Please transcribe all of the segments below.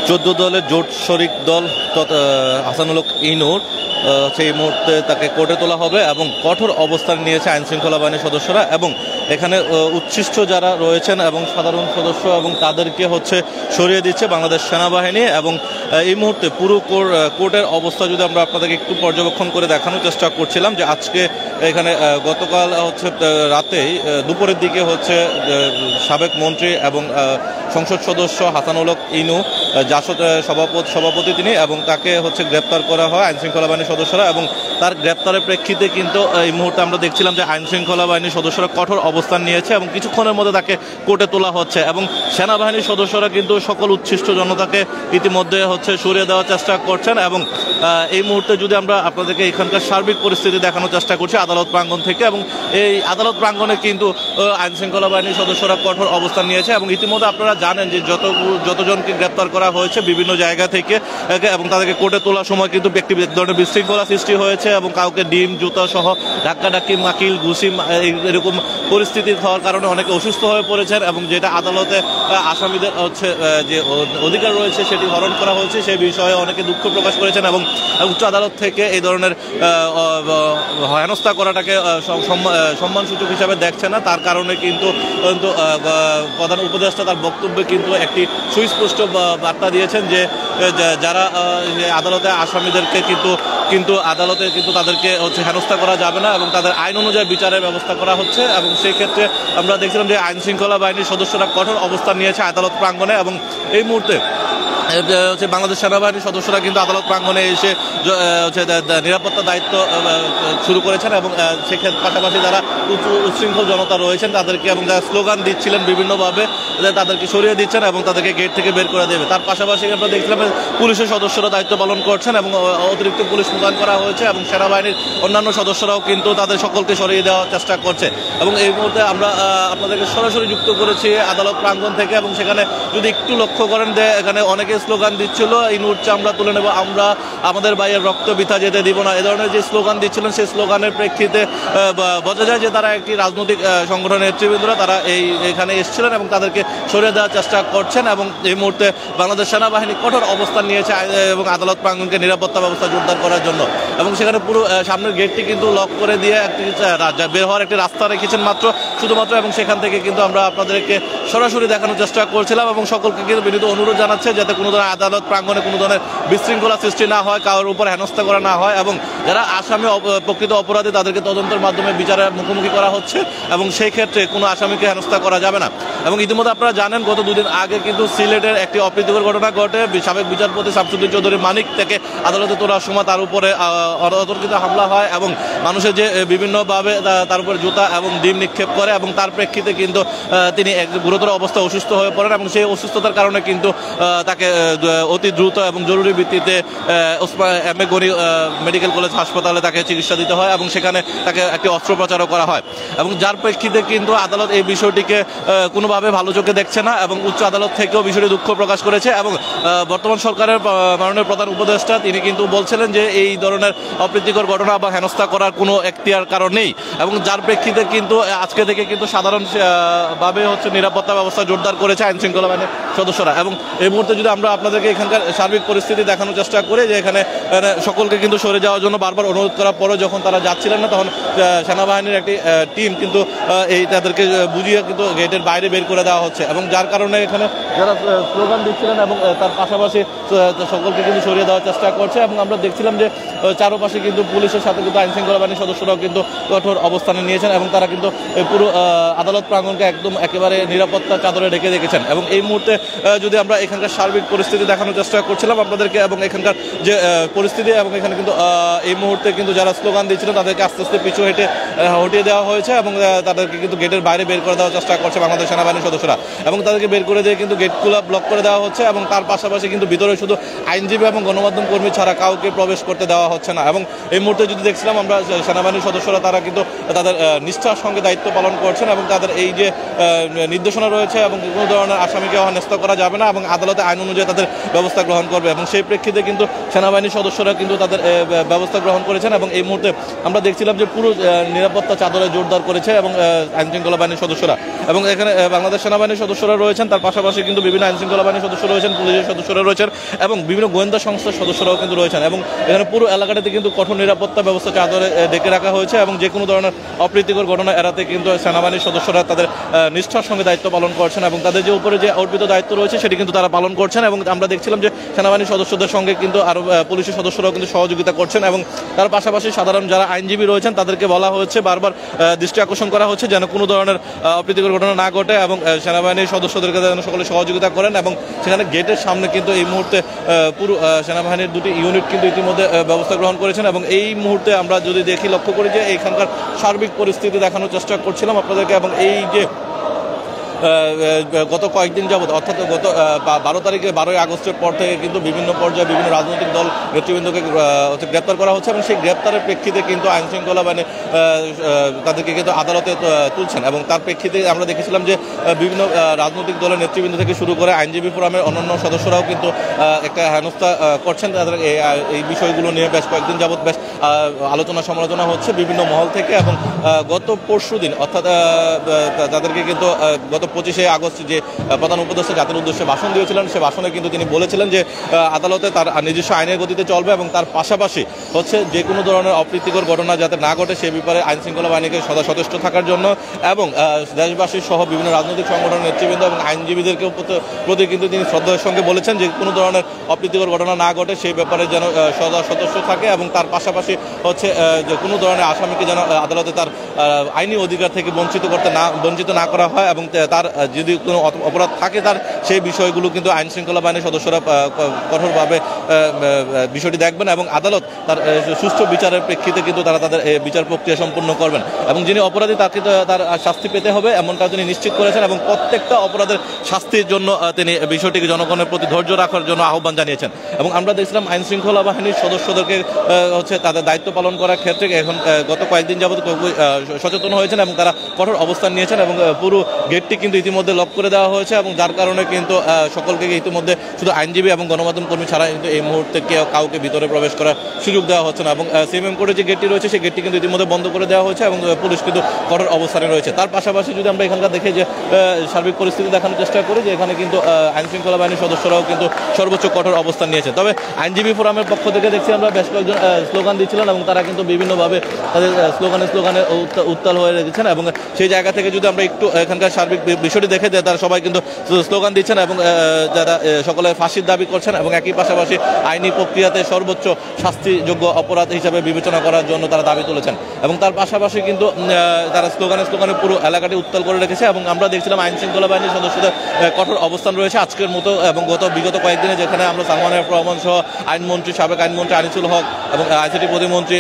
14 দলের জোট শরিক দল হাসানুল হক ইনুর সেই মুহূর্তে তাকে কোর্টে তোলা হবে এবং কঠোর অবস্থান নিয়েছে আইন শৃঙ্খলা বাহিনীর সদস্যরা এবং এখানে উচ্ছিষ্ট যারা রয়েছেন এবং সাধারণ সদস্য এবং তাদেরকে সরিয়ে দিচ্ছে বাংলাদেশ সেনাবাহিনী। এবং এই মুহূর্তে পুরো কোর্টের অবস্থা যদি আমরা আপনাদেরকে একটু পর্যবেক্ষণ করে দেখানোর চেষ্টা করছিলাম যে আজকে এখানে গতকাল রাতেই দুপুরের দিকে সাবেক মন্ত্রী এবং সংসদ সদস্য হাসানুল হক ইনু জাসদ সভাপতি তিনি এবং তাকে গ্রেপ্তার করা হয় আইন শৃঙ্খলা বাহিনীর সদস্যরা এবং তার গ্রেপ্তারের প্রেক্ষিতে কিন্তু এই মুহূর্তে আমরা দেখছিলাম যে আইন শৃঙ্খলা বাহিনীর সদস্যরা কঠোর অবস্থান নিয়েছে এবং কিছুক্ষণের মধ্যে তাকে কোর্টে তোলা হচ্ছে এবং সেনাবাহিনীর সদস্যরা কিন্তু সকল উচ্ছিষ্ট জনতাকে ইতিমধ্যে সরিয়ে দেওয়ার চেষ্টা করছেন। এবং এই মুহূর্তে যদি আমরা আপনাদেরকে এখানকার সার্বিক পরিস্থিতি দেখানোর চেষ্টা করছি আদালত প্রাঙ্গণ থেকে, এবং এই আদালত প্রাঙ্গণে কিন্তু আইন শৃঙ্খলা বাহিনীর সদস্যরা কঠোর অবস্থান নিয়েছে এবং ইতিমধ্যে আপনারা জানেন যে যতজনকে গ্রেপ্তার করা হয়েছে বিভিন্ন জায়গা থেকে এবং তাদেরকে কোর্টে তোলার সময় কিন্তু একটি ধরনের বিশৃঙ্খলা সৃষ্টি হয়েছে এবং কাউকে ডিম জুতা সহ ধাক্কাধাক্কি মাকিল ঘুষি এরকম পরিস্থিতি হওয়ার কারণে অনেকে অসুস্থ হয়ে পড়েছেন এবং যেটা আদালতে আসামিদের যে অধিকার রয়েছে সেটি হরণ করা হয়েছে সেই বিষয়ে অনেকে দুঃখ প্রকাশ করেছেন এবং উচ্চ আদালত থেকে এই ধরনের হেনস্থা করাটাকে সম্মানসূচক হিসাবে দেখছে না। তার কারণে কিন্তু প্রধান উপদেষ্টা তার বক্তব্যে কিন্তু একটি সুস্পষ্ট বার্তা দিয়েছেন যে যারা আদালতে আসামিদেরকে কিন্তু আদালতে কিন্তু তাদেরকে হেনস্থা করা যাবে না এবং তাদের আইন অনুযায়ী বিচারের ব্যবস্থা করা হচ্ছে। এবং সেই ক্ষেত্রে আমরা দেখছিলাম যে আইন শৃঙ্খলা বাহিনীর সদস্যরা কঠোর অবস্থান নিয়েছে আদালত প্রাঙ্গণে এবং এই মুহূর্তে বাংলাদেশ সেনাবাহিনীর সদস্যরা কিন্তু আদালত প্রাঙ্গণে এসে নিরাপত্তা দায়িত্ব শুরু করেছেন এবং সেক্ষেত্রে পাশাপাশি যারা উচ্ছৃঙ্খল জনতা রয়েছেন তাদেরকে এবং যারা স্লোগান দিচ্ছিলেন বিভিন্নভাবে তাদেরকে সরিয়ে দিচ্ছেন এবং তাদেরকে গেট থেকে বের করে দেবে। তার পাশাপাশি আমরা দেখছিলাম পুলিশের সদস্যরা দায়িত্ব পালন করছেন এবং অতিরিক্ত পুলিশ মোতায়েন করা হয়েছে এবং সেনাবাহিনীর অন্যান্য সদস্যরাও কিন্তু তাদের সকলকে সরিয়ে দেওয়ার চেষ্টা করছে। এবং এই মুহূর্তে আমরা আপনাদেরকে সরাসরি যুক্ত করেছি আদালত প্রাঙ্গণ থেকে এবং সেখানে যদি একটু লক্ষ্য করেন যে এখানে অনেকে স্লোগান দিচ্ছিল ইনুর চামড়া তুলে নেব, আমরা আমাদের ভাইয়ের রক্ত বৃথা যেতে দিব না, এ ধরনের যে স্লোগান দিচ্ছিলেন সেই স্লোগানের প্রেক্ষিতে বোঝা যায় যে তারা একটি রাজনৈতিক সংগঠনের নেতৃবৃন্দরা তারা এখানে এসেছিলেন এবং তাদেরকে সরিয়ে দেওয়ার চেষ্টা করছেন। এবং এই মুহূর্তে বাংলাদেশ সেনাবাহিনী কঠোর অবস্থান নিয়েছে এবং আদালত প্রাঙ্গণকে নিরাপত্তা ব্যবস্থা জোরদার করার জন্য এবং সেখানে পুরো সামনের গেটটি কিন্তু লক করে দিয়ে একটি বের হওয়ার একটি রাস্তা রেখেছেন শুধুমাত্র এবং সেখান থেকে কিন্তু আমরা আপনাদেরকে সরাসরি দেখানোর চেষ্টা করছিলাম এবং সকলকে কিন্তু বিনীত অনুরোধ জানাচ্ছে যাতে কোনো ধরনের আদালত প্রাঙ্গণে কোনো ধরনের বিশৃঙ্খলা সৃষ্টি না হয়, কারোর উপর হেনস্থা করা না হয় এবং যারা আসামি প্রকৃত অপরাধী তাদেরকে তদন্তের মাধ্যমে বিচারের মুখোমুখি করা হচ্ছে এবং সেই ক্ষেত্রে কোনো আসামিকে হেনস্থা করা যাবে না। এবং ইতিমধ্যে আপনারা জানেন গত দুদিন আগে কিন্তু সিলেটের একটি অপ্রীতিকর ঘটনা ঘটে, সাবেক বিচারপতি শামসুদ্দিন চৌধুরী মানিক থেকে আদালতে তোলার সময় তার উপরে অতর্কিত হামলা হয় এবং মানুষের যে বিভিন্নভাবে তার উপরে জুতা এবং ডিম নিক্ষেপ করে এবং তার প্রেক্ষিতে কিন্তু তিনি এক গুরুতর অবস্থা অসুস্থ হয়ে পড়েন এবং সেই অসুস্থতার কারণে কিন্তু তাকে অতি দ্রুত এবং জরুরি ভিত্তিতে M A Gani medical college হাসপাতালে তাকে চিকিৎসা দিতে হয় এবং সেখানে তাকে একটি অস্ত্রোপচারও করা হয় এবং যার প্রেক্ষিতে কিন্তু আদালত এই বিষয়টিকে কোনোভাবে ভালো চোখে দেখছে না এবং উচ্চ আদালত থেকেও বিষয়টি দুঃখ প্রকাশ করেছে এবং বর্তমান সরকারের মাননীয় প্রধান উপদেষ্টা তিনি কিন্তু বলছিলেন যে এই ধরনের অপ্রীতিকর ঘটনা বা হেনস্থা করার কোনো এখতিয়ার কারণ নেই এবং যার প্রেক্ষিতে কিন্তু আজকে থেকে কিন্তু সাধারণভাবে নিরাপত্তা ব্যবস্থা জোরদার করেছে আইন শৃঙ্খলা বাহিনীর সদস্যরা। এবং এই মুহূর্তে যদি আমরা আপনাদেরকে এখানকার সার্বিক পরিস্থিতি দেখানোর চেষ্টা করি যে এখানে সকলকে কিন্তু সরে যাওয়ার জন্য বারবার অনুরোধ করার পরেও যখন তারা যাচ্ছিলেন না তখন সেনাবাহিনীর একটি টিম কিন্তু তাদেরকে বুঝিয়ে কিন্তু গেটের বাইরে বের করে দেওয়া হচ্ছে এবং যার কারণে এখানে যারা স্লোগান দিচ্ছিলেন এবং তার পাশাপাশি সকলকে কিন্তু সরিয়ে দেওয়ার চেষ্টা করছে এবং আমরা দেখছিলাম যে চারপাশে কিন্তু পুলিশের সাথে কিন্তু আইন শৃঙ্খলা বাহিনীর সদস্যরাও কিন্তু কঠোর অবস্থানে নিয়েছেন এবং তারা কিন্তু পুরো আদালত প্রাঙ্গণকে একদম একেবারে নিরাপত্তা চাদরে ঢেকে রেখেছেন। এবং এই মুহূর্তে যদি আমরা এখানকার সার্বিক পরিস্থিতি দেখানোর চেষ্টা করছিলাম আপনাদেরকে এবং এখানকার যে পরিস্থিতি এবং এখানে কিন্তু এই মুহূর্তে কিন্তু যারা স্লোগান দিচ্ছিলেন তাদেরকে আস্তে আস্তে পিছু হটিয়ে দেওয়া হয়েছে এবং তাদেরকে কিন্তু গেটের বাইরে বের করে দেওয়ার চেষ্টা করছে বাংলাদেশ সেনাবাহিনীর সদস্যরা এবং তাদেরকে বের করে দিয়ে কিন্তু গেটগুলো ব্লক করে দেওয়া হচ্ছে এবং তার পাশাপাশি কিন্তু ভিতরে শুধু আইনজীবী এবং গণমাধ্যম কর্মী ছাড়া কাউকে প্রবেশ করতে দেওয়া হচ্ছে না। এবং এই মুহূর্তে যদি দেখছিলাম আমরা সেনাবাহিনীর সদস্যরা তারা কিন্তু তাদের নিষ্ঠার সঙ্গে দায়িত্ব পালন করছেন এবং তাদের এই যে নির্দেশনা রয়েছে এবং কোনো ধরনের আসামিকে হেনস্থা করা যাবে না এবং আদালতে আইন অনুযায়ী তাদের ব্যবস্থা গ্রহণ করবে এবং সেই প্রেক্ষিতে কিন্তু সেনাবাহিনীর সদস্যরা কিন্তু তাদের ব্যবস্থা গ্রহণ করেছেন। এবং এই মুহূর্তে আমরা দেখছিলাম যে পুরো নিরাপত্তা চাদরে জোরদার করেছে এবং আইনশৃঙ্খলা বাহিনীর সদস্যরা এবং এখানে বাংলাদেশ সেনাবাহিনীর সদস্যরা রয়েছেন, তার পাশাপাশি কিন্তু বিভিন্ন আইনশৃঙ্খলা বাহিনীর সদস্য রয়েছেন, পুলিশের সদস্যরা রয়েছেন এবং বিভিন্ন গোয়েন্দা সংস্থার সদস্যরাও কিন্তু রয়েছেন এবং এখানে পুরো এলাকাটাতে কিন্তু কঠোর নিরাপত্তা ব্যবস্থা চাদরে ডেকে রাখা হয়েছে এবং যে কোনো ধরনের অপ্রীতিকর ঘটনা এড়াতে কিন্তু সেনাবাহিনীর সদস্যরা তাদের নিষ্ঠার সঙ্গে দায়িত্ব পালন করছেন এবং তাদের যে উপরে যে অর্পিত দায়িত্ব রয়েছে সেটি কিন্তু তারা পালন করছেন। এবং আমরা দেখছিলাম যে সেনাবাহিনীর সদস্যদের সঙ্গে কিন্তু আরও পুলিশের সদস্যরাও কিন্তু সহযোগিতা করছেন এবং তার পাশাপাশি সাধারণ যারা আইনজীবী রয়েছেন তাদেরকে বলা হচ্ছে, বারবার দৃষ্টি আকর্ষণ করা হচ্ছে যেন কোনো ধরনের অপ্রীতিকর ঘটনা না ঘটে এবং সেনাবাহিনীর সদস্যদেরকে যেন সকলে সহযোগিতা করেন। এবং সেখানে গেটের সামনে কিন্তু এই মুহূর্তে পুরো সেনাবাহিনীর দুটি ইউনিট কিন্তু ইতিমধ্যে ব্যবস্থা গ্রহণ করেছেন এবং এই মুহূর্তে আমরা যদি দেখি লক্ষ্য করি যে এইখানকার সার্বিক পরিস্থিতি দেখানোর চেষ্টা করছিলাম আপনাদেরকে এবং এই যে গত কয়েকদিন যাবৎ অর্থাৎ গত 12 তারিখে 12ই আগস্টের পর থেকে কিন্তু বিভিন্ন পর্যায়ে বিভিন্ন রাজনৈতিক দল নেতৃবৃন্দকে গ্রেপ্তার করা হচ্ছে এবং সেই গ্রেপ্তারের প্রেক্ষিতে কিন্তু আইনশৃঙ্খলা বাহিনী তাদেরকে কিন্তু আদালতে তুলছেন এবং তার প্রেক্ষিতে আমরা দেখেছিলাম যে বিভিন্ন রাজনৈতিক দলের নেতৃবৃন্দ থেকে শুরু করে আইনজীবী ফোরামের অন্যান্য সদস্যরাও কিন্তু একটা হেনস্থা করছেন। তাদের এই বিষয়গুলো নিয়ে বেশ কয়েকদিন যাবৎ বেশ আলোচনা সমালোচনা হচ্ছে বিভিন্ন মহল থেকে এবং গত পরশুদিন অর্থাৎ তাদেরকে কিন্তু গত 25শে আগস্ট যে প্রধান উপদেষ্টা জাতির উদ্দেশ্যে ভাষণ দিয়েছিলেন সে ভাষণে কিন্তু তিনি বলেছিলেন যে আদালতে তার নিজস্ব আইনের গতিতে চলবে এবং তার পাশাপাশি হচ্ছে যে কোনো ধরনের অপ্রীতিকর ঘটনা যাতে না ঘটে সে ব্যাপারে আইনশৃঙ্খলা বাহিনীকে সদা সচেষ্ট থাকার জন্য এবং দেশবাসী সহ বিভিন্ন রাজনৈতিক সংগঠনের নেতৃবৃন্দ এবং আইনজীবীদেরকে প্রতি কিন্তু তিনি শ্রদ্ধার সঙ্গে বলেছেন যে কোনো ধরনের অপ্রীতিকর ঘটনা না ঘটে সেই ব্যাপারে যেন সদা সদস্য থাকে এবং তার পাশাপাশি হচ্ছে যে কোনো ধরনের আসামিকে যেন আদালতে তার আইনি অধিকার থেকে বঞ্চিত না করা হয় এবং তার যদি কোনো অপরাধ থাকে তার সেই বিষয়গুলো কিন্তু আইনশৃঙ্খলা বাহিনীর সদস্যরা কঠোরভাবে বিষয়টি দেখবেন এবং আদালত তার সুষ্ঠু বিচারের প্রেক্ষিতে কিন্তু তারা তাদের বিচার প্রক্রিয়া সম্পন্ন করবেন এবং যিনি অপরাধী তাকে তার শাস্তি পেতে হবে এমনটা তিনি নিশ্চিত করেছেন এবং প্রত্যেকটা অপরাধের শাস্তির জন্য তিনি বিষয়টিকে জনগণের প্রতি ধৈর্য রাখার জন্য আহ্বান জানিয়েছেন। এবং আমরা দেখছিলাম আইনশৃঙ্খলা বাহিনীর সদস্যদেরকে হচ্ছে তাদের দায়িত্ব পালন করার ক্ষেত্রে এখন গত কয়েকদিন যাবত সচেতন হয়েছেন এবং তারা কঠোর অবস্থান নিয়েছেন এবং পুরো গেটটি কিন্তু ইতিমধ্যে লক করে দেওয়া হয়েছে এবং যার কারণে কিন্তু সকলকে ইতিমধ্যে শুধু আইনজীবী এবং গণমাধ্যম কর্মী ছাড়া কিন্তু এই মুহূর্তে কাউকে ভিতরে প্রবেশ করার সুযোগ দেওয়া হচ্ছে না এবং সিএমএম কোর্টে যে গেটটি রয়েছে সেই গেটটি কিন্তু ইতিমধ্যে বন্ধ করে দেওয়া হয়েছে এবং পুলিশ কিন্তু কঠোর অবস্থানে রয়েছে। তার পাশাপাশি যদি আমরা এখানকার দেখে যে সার্বিক পরিস্থিতি দেখানোর চেষ্টা করি যে এখানে কিন্তু আইনশৃঙ্খলা বাহিনীর সদস্যরাও কিন্তু সর্বোচ্চ কঠোর অবস্থান নিয়েছে। তবে আইনজীবী ফোরামের পক্ষ থেকে দেখছি আমরা বেশ কয়েকজন স্লোগান দিচ্ছিলেন এবং তারা কিন্তু বিভিন্নভাবে তাদের স্লোগানে উত্তাল হয়ে রেখেছেন এবং সেই জায়গা থেকে যদি আমরা একটু এখানকার সার্বিক বিষয়টি দেখে যে তারা সবাই কিন্তু স্লোগান দিচ্ছেন এবং যারা সকলে ফাঁসির দাবি করছেন এবং একই পাশাপাশি আইনি প্রক্রিয়াতে সর্বোচ্চ শাস্তিযোগ্য অপরাধ হিসাবে বিবেচনা করার জন্য তারা দাবি তুলেছেন এবং তার পাশাপাশি কিন্তু তারা স্লোগানে পুরো এলাকাটি উত্তাল করে রেখেছে এবং আমরা দেখছিলাম আইনশৃঙ্খলা বাহিনীর সদস্যদের কঠোর অবস্থান রয়েছে আজকের মতো এবং বিগত কয়েকদিনে যেখানে আমরা সালমান এফ রহমান সহ আইনমন্ত্রী সাবেক আইনমন্ত্রী আনিসুল হক এবং আইসিটি প্রতিমন্ত্রী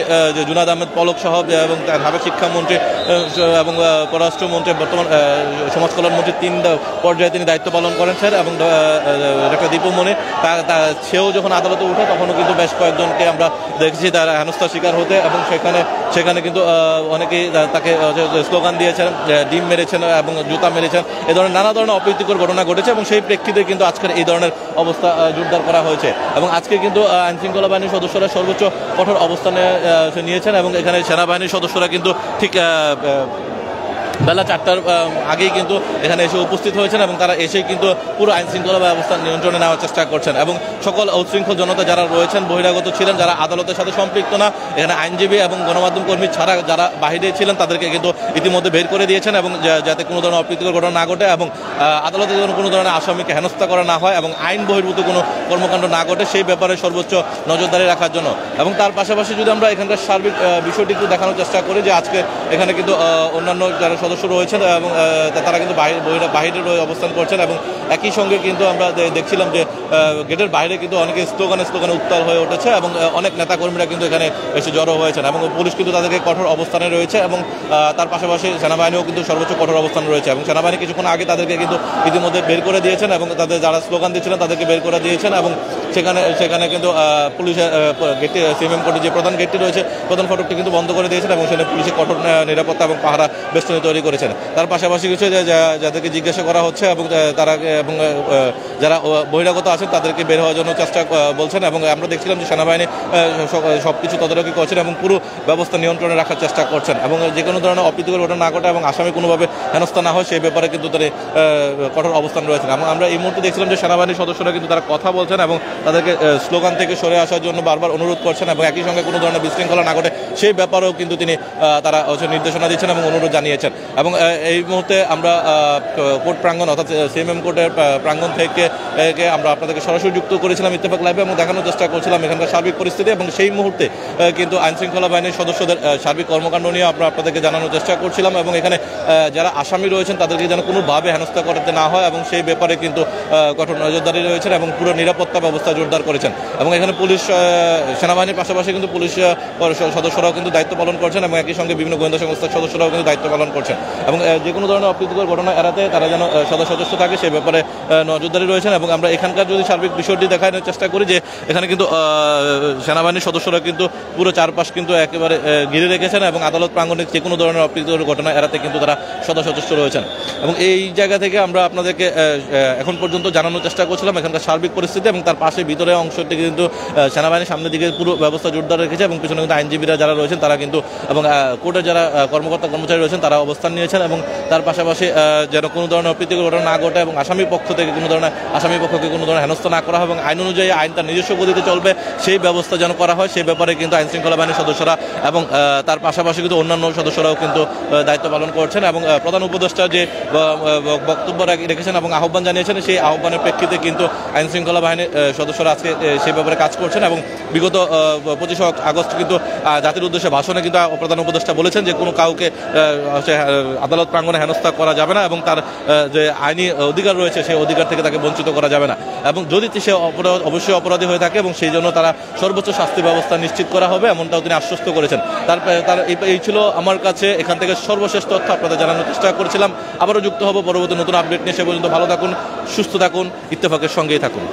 জুনাদ আহমেদ পলক সহ এবং সাবেক শিক্ষামন্ত্রী এবং পররাষ্ট্রমন্ত্রী বর্তমান সমাজ কল্যাণমন্ত্রী 3 পর্যায়ে তিনি দায়িত্ব পালন করেছেন এবং ডক্টর দীপুমণি সেও যখন আদালতে উঠে তখনও কিন্তু বেশ কয়েকজনকে আমরা দেখেছি তারা হেনস্থার শিকার হতে এবং সেখানে কিন্তু অনেকেই তাকে স্লোগান দিয়েছেন, ডিম মেরেছেন এবং জুতা মেরেছেন, এ ধরনের নানা ধরনের অপ্রীতিকর ঘটনা ঘটেছে এবং সেই প্রেক্ষিতে কিন্তু আজকের এই ধরনের অবস্থা জোরদার করা হয়েছে এবং আজকে কিন্তু আইনশৃঙ্খলা বাহিনীর সদস্যরা সর্বোচ্চ কঠোর অবস্থানে নিয়েছেন এবং এখানে সেনাবাহিনীর সদস্যরা কিন্তু ঠিক বেলা 4টার আগেই কিন্তু এখানে এসে উপস্থিত হয়েছেন এবং তারা এসেই কিন্তু পুরো আইনশৃঙ্খলা ব্যবস্থা নিয়ন্ত্রণে নেওয়ার চেষ্টা করছেন এবং সকল উচ্ছৃঙ্খল জনতা যারা রয়েছেন বহিরাগত ছিলেন যারা আদালতের সাথে সম্পৃক্ত না এখানে আইনজীবী এবং গণমাধ্যম কর্মী ছাড়া যারা বাহিরে ছিলেন তাদেরকে কিন্তু ইতিমধ্যে বের করে দিয়েছেন এবং যাতে কোনো ধরনের অপ্রীতিকর ঘটনা না ঘটে এবং আদালতে যেন কোনো ধরনের আসামিকে হেনস্থা করা না হয় এবং আইন বহির্ভূত কোনো কর্মকাণ্ড না ঘটে সেই ব্যাপারে সর্বোচ্চ নজরদারি রাখার জন্য। এবং তার পাশাপাশি যদি আমরা এখানকার সার্বিক বিষয়টি একটু দেখানোর চেষ্টা করি যে আজকে এখানে কিন্তু অন্যান্য যারা সদস্য রয়েছেন এবং তারা কিন্তু বাহিরে অবস্থান করছেন এবং একই সঙ্গে কিন্তু আমরা দেখছিলাম যে গেটের বাইরে কিন্তু অনেকে স্লোগানে উত্তাল হয়ে উঠেছে এবং অনেক নেতাকর্মীরা কিন্তু এখানে এসে জড়ো হয়েছেন এবং পুলিশ কিন্তু তাদেরকে কঠোর অবস্থানে রয়েছে এবং তার পাশাপাশি সেনাবাহিনীও কিন্তু সর্বোচ্চ কঠোর অবস্থানে রয়েছে এবং সেনাবাহিনী কিছুক্ষণ আগে তাদেরকে কিন্তু ইতিমধ্যে বের করে দিয়েছেন এবং তাদের যারা স্লোগান দিচ্ছিলেন তাদেরকে বের করে দিয়েছেন এবং সেখানে কিন্তু পুলিশের গেটটি সিএমএম কোর্টের যে প্রধান গেটটি রয়েছে প্রধান ফটকটি কিন্তু বন্ধ করে দিয়েছেন এবং সেখানে পুলিশের কঠোর নিরাপত্তা এবং পাহারা বেষ্টনী তৈরি করেছেন। তার পাশাপাশি কিছু যাদেরকে জিজ্ঞাসা করা হচ্ছে এবং তারা এবং যারা বহিরাগত আছেন তাদেরকে বের হওয়ার জন্য চেষ্টা বলছেন এবং আমরা দেখছিলাম যে সেনাবাহিনী সবকিছু তদারকি করছেন এবং পুরো ব্যবস্থা নিয়ন্ত্রণে রাখার চেষ্টা করছেন এবং যে কোনো ধরনের অপ্রীতিকর ঘটনা না ঘটে এবং আসামি কোনোভাবে হেনস্থা না হয় সেই ব্যাপারে কিন্তু তাদের কঠোর অবস্থান রয়েছে। এবং আমরা এই মুহূর্তে দেখছিলাম যে সেনাবাহিনীর সদস্যরা কিন্তু তারা কথা বলছেন এবং তাদেরকে স্লোগান থেকে সরে আসার জন্য বারবার অনুরোধ করছেন এবং একই সঙ্গে কোনো ধরনের বিশৃঙ্খলা না ঘটে সেই ব্যাপারেও কিন্তু তারা নির্দেশনা দিচ্ছেন এবং অনুরোধ জানিয়েছেন। এবং এই মুহূর্তে আমরা কোর্ট প্রাঙ্গণ অর্থাৎ সিএমএম কোর্টের প্রাঙ্গণ থেকে আমরা আপনাদেরকে সরাসরি যুক্ত করেছিলাম ইত্তেফাক লাইভে এবং দেখানোর চেষ্টা করছিলাম এখানকার সার্বিক পরিস্থিতি এবং সেই মুহূর্তে কিন্তু আইনশৃঙ্খলা বাহিনীর সদস্যদের সার্বিক কর্মকাণ্ড নিয়ে আমরা আপনাদেরকে জানানোর চেষ্টা করছিলাম এবং এখানে যারা আসামি রয়েছেন তাদেরকে যেন কোনোভাবে হেনস্থা করতে না হয় এবং সেই ব্যাপারে কিন্তু কঠোর নজরদারি রয়েছেন এবং পুরো নিরাপত্তা ব্যবস্থা জোরদার করেছেন। এবং এখানে পুলিশ সেনাবাহিনীর পাশাপাশি কিন্তু পুলিশ সদস্যরাও কিন্তু দায়িত্ব পালন করছেন এবং একই সঙ্গে বিভিন্ন গোয়েন্দা সংস্থার সদস্যরাও কিন্তু দায়িত্ব পালন করছেন এবং যে কোনো ধরনের অপ্রীতিকর ঘটনা এড়াতে তারা যেন সদস্য থাকে সেই ব্যাপারে নজরদারি রয়েছেন। এবং আমরা এখানকার যদি সার্বিক বিষয়টি দেখানোর চেষ্টা করি যে এখানে কিন্তু সেনাবাহিনীর সদস্যরা কিন্তু পুরো চারপাশ কিন্তু একেবারে ঘিরে রেখেছেন এবং আদালত প্রাঙ্গণে যে কোনো ধরনের অপ্রীতিকর ঘটনা এড়াতে কিন্তু তারা সদস্য রয়েছেন। এবং এই জায়গা থেকে আমরা আপনাদেরকে এখন পর্যন্ত জানানোর চেষ্টা করছিলাম এখানকার সার্বিক পরিস্থিতি এবং তার পাশে ভিতরে অংশটি কিন্তু সেনাবাহিনীর সামনের দিকে পুরো ব্যবস্থা জোরদার রেখেছে এবং পিছনে কিন্তু আইনজীবীরা যারা রয়েছেন তারা কিন্তু এবং কোর্টের যারা কর্মচারী রয়েছেন তারা অবস্থান নিয়েছেন এবং তার পাশাপাশি যেন কোনো ধরনের অপ্রীতিকর ঘটনা না ঘটে এবং আসামি পক্ষকে কোনো ধরনের হেনস্থা না করা হয় এবং আইন অনুযায়ী আইন তার নিজস্ব গতিতে চলবে সেই ব্যবস্থা যেন করা হয় সেই ব্যাপারে কিন্তু আইনশৃঙ্খলা বাহিনীর সদস্যরা এবং তার পাশাপাশি কিন্তু অন্যান্য সদস্যরাও কিন্তু দায়িত্ব পালন করছেন। এবং প্রধান উপদেষ্টা যে বক্তব্য রেখেছেন এবং আহ্বান জানিয়েছেন সেই আহ্বানের প্রেক্ষিতে কিন্তু আইনশৃঙ্খলা বাহিনীর সদস্যরা আজকে সেই ব্যাপারে কাজ করছেন এবং বিগত 25 আগস্ট কিন্তু জাতির উদ্দেশ্যে ভাষণে কিন্তু প্রধান উপদেষ্টা বলেছেন যে কোনো কাউকে আদালত প্রাঙ্গণে হেনস্থা করা যাবে না এবং তার যে আইনি অধিকার রয়েছে সেই অধিকার থেকে তাকে বঞ্চিত করা যাবে না এবং যদি সে অবশ্যই অপরাধী হয়ে থাকে এবং সেই জন্য তারা সর্বোচ্চ শাস্তি ব্যবস্থা নিশ্চিত করা হবে এমনটাও তিনি আশ্বস্ত করেছেন। তার এই ছিল আমার কাছে এখান থেকে সর্বশেষ তথ্য আপনাদের জানানোর চেষ্টা করেছিলাম। আবারও যুক্ত হব পরবর্তী নতুন আপডেট নিয়ে। সে পর্যন্ত ভালো থাকুন, সুস্থ থাকুন, ইত্তেফাকের সঙ্গেই থাকুন।